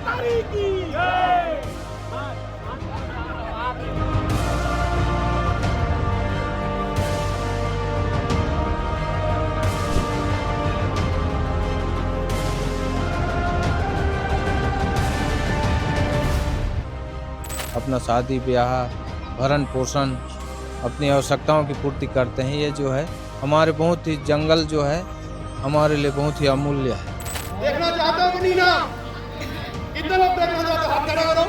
तारी की जय। अपना शादी ब्याह भरण पोषण अपनी आवश्यकताओं की पूर्ति करते हैं। ये जो है हमारे बहुत ही जंगल जो है हमारे लिए बहुत ही अमूल्य है। देखना चाहते हो कि नहीं ना? कितने लोग देखना चाहते हो? हाथ खड़े करो।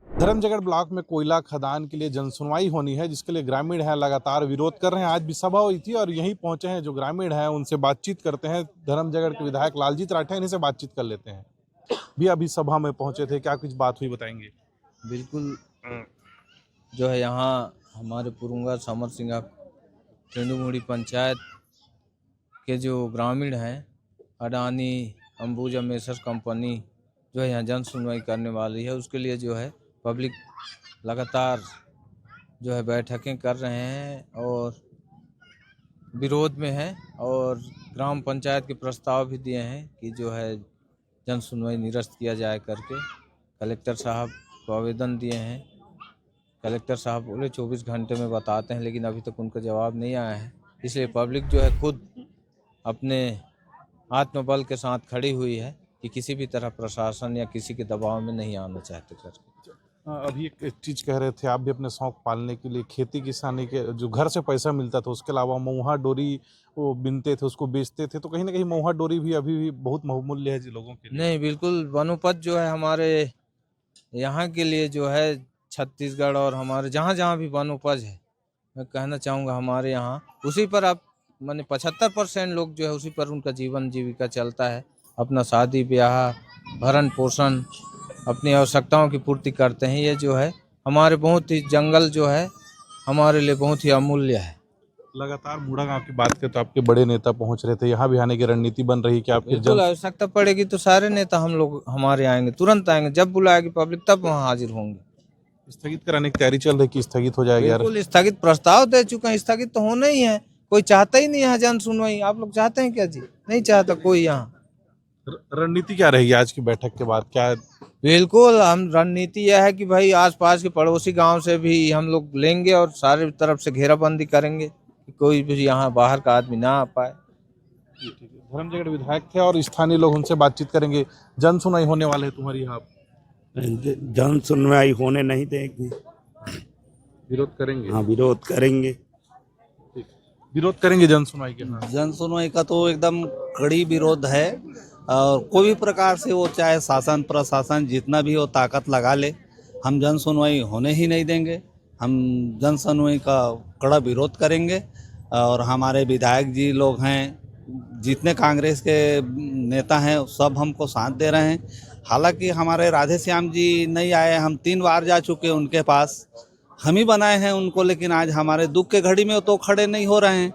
धर्मजगढ़ ब्लॉक में कोयला खदान के लिए जनसुनवाई होनी है, जिसके लिए ग्रामीण हैं लगातार विरोध कर रहे हैं। आज भी सभा हुई थी और यहीं पहुंचे हैं जो ग्रामीण हैं, उनसे बातचीत करते हैं। धर्मजगढ़ के विधायक लालजीत राठा, इन्हीं से बातचीत कर लेते हैं। भी अभी सभा में पहुंचे थे, क्या कुछ बात हुई बताएंगे? बिल्कुल जो है यहाँ हमारे पुरुंगा समर सिंह तेंदुमुड़ी पंचायत के जो ग्रामीण हैं, अडानी अंबुजा मेसर्स कंपनी जो है यहाँ जन सुनवाई करने वाली है, उसके लिए जो है पब्लिक लगातार जो है बैठकें कर रहे हैं और विरोध में है और ग्राम पंचायत के प्रस्ताव भी दिए हैं कि जो है जन सुनवाई निरस्त किया जाए करके। कलेक्टर साहब को आवेदन दिए हैं। कलेक्टर साहब बोले 24 घंटे में बताते हैं, लेकिन अभी तक उनका जवाब नहीं आया है। इसलिए पब्लिक जो है खुद अपने आत्मबल के साथ खड़ी हुई है कि किसी भी तरह प्रशासन या किसी के दबाव में नहीं आना चाहते करके। अभी एक चीज कह रहे थे, आप भी अपने शौक पालने के लिए खेती किसानी के जो घर से पैसा मिलता था, उसके अलावा महुआ डोरी वो बिनते थे, उसको बेचते थे, तो कहीं ना कहीं महुआ डोरी भी अभी भी बहुत बहुमूल्य है जी लोगों के लिए। नहीं, बिल्कुल वनोपज जो है हमारे यहाँ के लिए जो है छत्तीसगढ़ और हमारे जहाँ जहाँ भी वनोपज है, मैं कहना चाहूँगा हमारे यहाँ उसी पर आप माने 75% लोग जो है उसी पर उनका जीवन जीविका चलता है। अपना शादी ब्याह भरण पोषण अपनी आवश्यकताओं की पूर्ति करते हैं। ये जो है हमारे बहुत ही जंगल जो है हमारे लिए बहुत ही अमूल्य है। लगातार बूढ़ा गांव की बात करें तो आपके बड़े नेता पहुंच रहे थे, यहाँ भी आने की रणनीति बन रही कि आपके बिल्कुल आवश्यकता पड़ेगी तो सारे नेता हम लोग हमारे आएंगे, तुरंत आएंगे। जब बुलाएगी पब्लिक तब वहाँ हाजिर होंगे। स्थगित कराने की तैयारी चल रही कि स्थगित हो जाएगी? यार बिल्कुल स्थगित प्रस्ताव दे चुके हैं, स्थगित तो होना ही है। कोई चाहता ही नहीं है जन सुनवाई। आप लोग चाहते हैं क्या जी? नहीं चाहता कोई यहाँ। रणनीति क्या रहेगी आज की बैठक के बाद? क्या बिल्कुल हम रणनीति यह है कि भाई आसपास के पड़ोसी गांव से भी हम लोग लेंगे और सारे तरफ से घेराबंदी करेंगे कि कोई भी यहाँ बाहर का आदमी ना आ पाए। धर्मजगढ़ विधायक थे और स्थानीय लोग, उनसे बातचीत करेंगे। जन सुनवाई होने वाले है तुम्हारी यहाँ? जन सुनवाई होने नहीं देंगे। विरोध करेंगे? हाँ, विरोध करेंगे। विरोध करेंगे जन सुनवाई के? हाँ। जन सुनवाई का तो एकदम कड़ी विरोध है और कोई भी प्रकार से वो चाहे शासन प्रशासन जितना भी हो ताकत लगा ले, हम जन सुनवाई होने ही नहीं देंगे। हम जन सुनवाई का कड़ा विरोध करेंगे और हमारे विधायक जी लोग हैं, जितने कांग्रेस के नेता हैं सब हमको साथ दे रहे हैं। हालांकि हमारे राधे श्याम जी नहीं आए, हम 3 बार जा चुके उनके पास, हम ही बनाए हैं उनको, लेकिन आज हमारे दुख के घड़ी में तो खड़े नहीं हो रहे हैं।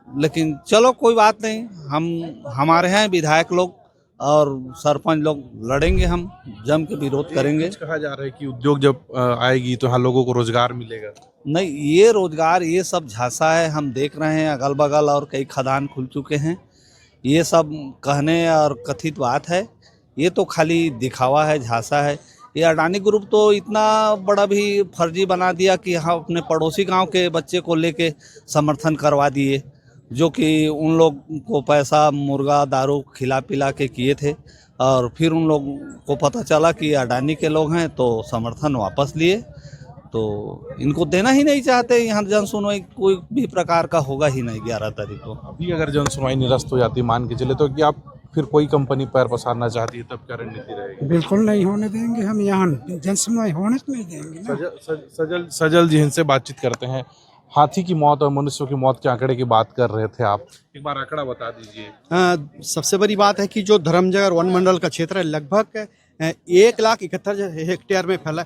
लेकिन चलो कोई बात नहीं, हम हमारे हैं विधायक लोग और सरपंच लोग लड़ेंगे, हम जम के विरोध करेंगे। कहा जा रहा है कि उद्योग जब आएगी तो यहाँ लोगों को रोजगार मिलेगा। नहीं, ये रोजगार ये सब झांसा है। हम देख रहे हैं अगल बगल और कई खदान खुल चुके हैं। ये सब कहने और कथित बात है, ये तो खाली दिखावा है, झांसा है। ये अडानी ग्रुप तो इतना बड़ा भी फर्जी बना दिया कि हम अपने पड़ोसी गांव के बच्चे को लेके समर्थन करवा दिए, जो कि उन लोग को पैसा मुर्गा दारू खिला पिला के किए थे और फिर उन लोग को पता चला कि अडानी के लोग हैं तो समर्थन वापस लिए। तो इनको देना ही नहीं चाहते। यहाँ जन सुनवाई कोई भी प्रकार का होगा ही नहीं 11 तारीख को। अभी अगर जन सुनवाई निरस्त हो जाती, मान के चले, तो कि आप फिर कोई कंपनी पैर पसारना चाहती है, तब क्या रणनीति रहेगी? बिल्कुल नहीं होने देंगे हम, यहाँ जन सुनवाई होने नहीं देंगे ना। सजल जी इनसे बातचीत करते हैं। हाथी की मौत और मनुष्यों की मौत के आंकड़े की बात कर रहे थे आप, एक बार आंकड़ा बता दीजिए। सबसे बड़ी बात है कि जो धर्मजगढ़ वन मंडल का क्षेत्र है लगभग 1,71,000 हेक्टेयर में फैला,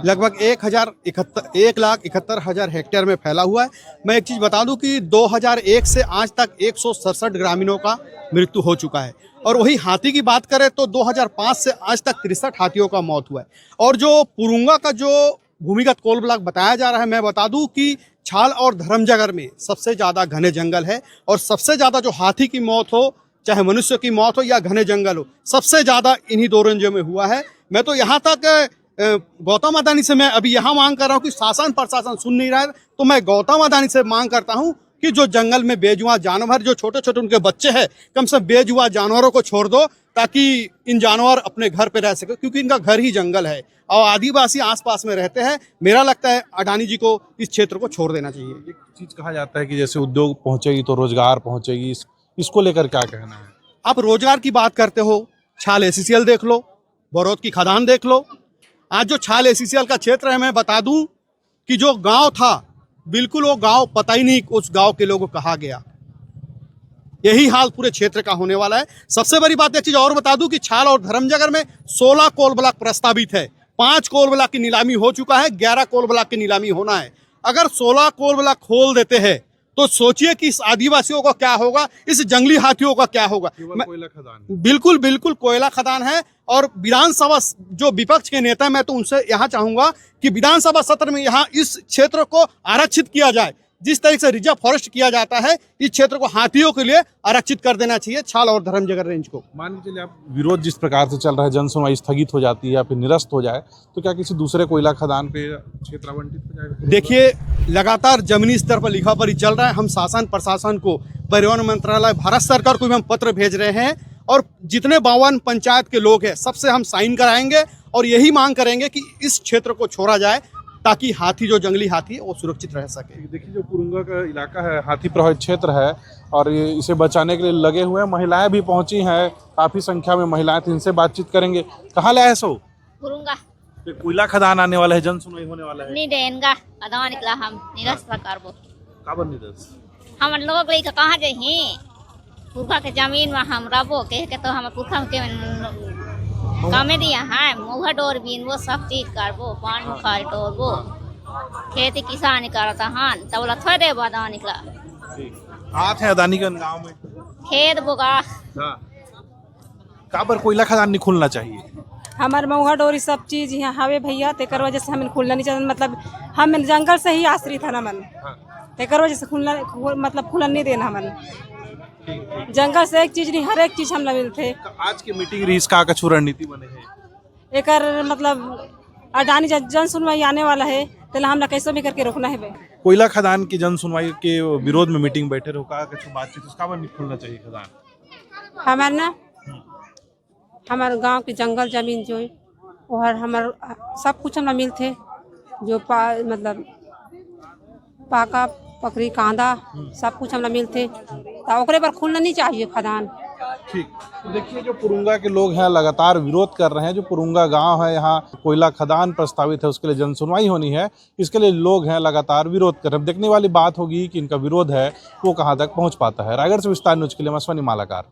लगभग 1,71,000 हेक्टेयर में फैला हुआ है। मैं एक चीज़ बता दूं कि 2001 से आज तक 167 ग्रामीणों का मृत्यु हो चुका है और वही हाथी की बात करें तो 2005 से आज तक 63 हाथियों का मौत हुआ है। और जो पुरुंगा का जो भूमिगत कोल ब्लॉक बताया जा रहा है, मैं बता दूं कि छाल और धर्मजगर में सबसे ज़्यादा घने जंगल है और सबसे ज़्यादा जो हाथी की मौत हो, चाहे मनुष्य की मौत हो या घने जंगल हो, सबसे ज़्यादा इन्हीं दो रेंजों में हुआ है। मैं तो यहाँ तक गौतम अदानी से मैं अभी यहाँ मांग कर रहा हूँ कि शासन प्रशासन सुन नहीं रहा है, तो मैं गौतम अदानी से मांग करता हूँ कि जो जंगल में बेजुआ जानवर, जो छोटे छोटे उनके बच्चे हैं, कम से कम बेजुआ जानवरों को छोड़ दो ताकि इन जानवर अपने घर पे रह सके, क्योंकि इनका घर ही जंगल है और आदिवासी आसपास में रहते हैं। मेरा लगता है अडानी जी को इस क्षेत्र को छोड़ देना चाहिए। एक चीज कहा जाता है कि जैसे उद्योग पहुंचेगी तो रोजगार पहुंचेगी, इसको लेकर क्या कहना है? आप रोजगार की बात करते हो, छाल एसीसीएल देख लो, बरौत की खदान देख लो। आज जो छाल एसीसीएल का क्षेत्र है, मैं बता दूं कि जो गांव था, बिल्कुल वो गांव पता ही नहीं उस गांव के लोगों को कहा गया। यही हाल पूरे क्षेत्र का होने वाला है। सबसे बड़ी बात एक चीज और बता दूं कि छाल और धर्मजगर में 16 कोल ब्लॉक प्रस्तावित है। 5 कोल ब्लॉक की नीलामी हो चुका है, 11 कोल ब्लॉक की नीलामी होना है। अगर 16 कोल ब्लॉक खोल देते हैं तो सोचिए कि इस आदिवासियों का क्या होगा, इस जंगली हाथियों का क्या होगा। कोयला खदान बिल्कुल बिल्कुल कोयला खदान है। और विधानसभा जो विपक्ष के नेता, मैं तो उनसे यहाँ चाहूंगा कि विधानसभा सत्र में यहाँ इस क्षेत्र को आरक्षित किया जाए। जिस तरीके से रिजर्व फॉरेस्ट किया जाता है, इस क्षेत्र को हाथियों के लिए आरक्षित कर देना चाहिए, छाल और धर्मजगर रेंज को। मान के चलिए आप विरोध जिस प्रकार से चल रहा है, जन सुनवाई स्थगित हो जाती है या फिर निरस्त हो जाए, तो क्या किसी दूसरे कोयला खदान पे क्षेत्र आवंटित हो जाएगा? देखिए, लगातार जमीनी स्तर पर लिखा पढ़ी चल रहा है। हम शासन प्रशासन को, परिवहन मंत्रालय, भारत सरकार को भी हम पत्र भेज रहे हैं और जितने 52 पंचायत के लोग हैं सबसे हम साइन कराएंगे और यही मांग करेंगे कि इस क्षेत्र को छोड़ा जाए ताकि हाथी, जो जंगली हाथी है, वो सुरक्षित रह सके। देखिए, जो पुरुंगा का इलाका है, हाथी प्रभावित क्षेत्र है और इसे बचाने के लिए लगे हुए हैं। महिलाएं भी पहुंची हैं, काफी संख्या में महिलाएं थी, इनसे बातचीत करेंगे। कहाँ ले आए सो? पुरुंगा कोयला खदान आने वाला है, जन सुनवाई होने वाला है। नहीं देंगा अदवा निकला हम निरस्त करबो। काबर निरस्त? हम लोग लेके कहाँ जही? पुरखा के जमीन में हम रबो के तो हम पुरखा के कामे दिया है, मुहा डोर बीन वो सब चीज करबो, पान मुखार डोरबो, खेती किसानी करता हन, तब बोला थोड़े दे बाद निकला। हाथ है अदानी का गांव में खेत बोगा। हाँ, काबर कोयला खदान नहीं खुलना चाहिए? हमार मऊहा डोरी सब चीज यहाँ हवे भैया, तेकर वजह से हमें खुलना नहीं चाहिए। मतलब हम जंगल से ही आश्रित है मन, तेकर वजह से खुलना, मतलब खुलन नहीं देना हमन। जंगल से एक चीज नहीं, हर एक चीज हमला मिलते। आज की मीटिंग रही, इसका कछु रणनीति बने है? एकर मतलब अडानी जन सुनवाई आने वाला है, तो हमला कैसे भी करके रोकना है। कोयला खदान की जन सुनवाई के विरोध में मीटिंग बैठे रहो, का कछु बातचीत, इसका नहीं खुलना चाहिए खदान? हमारे ना, हमारे गांव के जंगल जमीन जो है और हमारे सब कुछ हमला मिलते, जो मतलब पाका पकड़ी कांदा सब कुछ हमला मिलते, तो ओकरे पर खुलना नहीं चाहिए खदान। ठीक, देखिए, जो पुरुंगा के लोग हैं लगातार विरोध कर रहे हैं। जो पुरुंगा गांव है, यहाँ कोयला खदान प्रस्तावित है, उसके लिए जन सुनवाई होनी है, इसके लिए लोग हैं लगातार विरोध कर रहे हैं। देखने वाली बात होगी कि इनका विरोध है वो कहाँ तक पहुँच पाता है। रायगढ़ से विस्तार न्यूज के लिए मैं अश्वनी मालाकार।